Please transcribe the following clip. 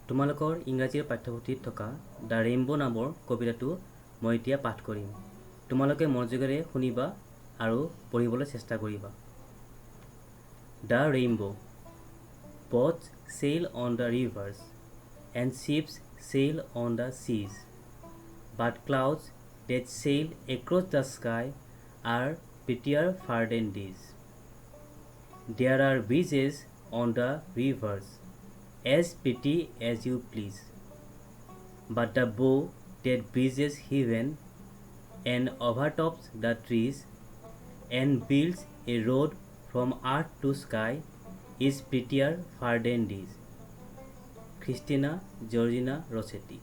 তোমালোকৰ ইংৰাজীৰ পাঠ্যপুথিত থকা দ্য ৰেইনবো নামৰ কবিতাটো মই এতিয়া পাঠ কৰিম। তোমালোকে মনোযোগেৰে শুনিবা আৰু পঢ়িবলৈ চেষ্টা কৰিবা। The rainbow. Boats sail on the rivers and ships sail on the seas, but clouds that sail across the sky are prettier far than these. There are bridges on the rivers, as pretty as you please, but the bow that bridges heaven and overtops the trees and builds a road from earth to sky is prettier far than these. Christina Georgina Rossetti.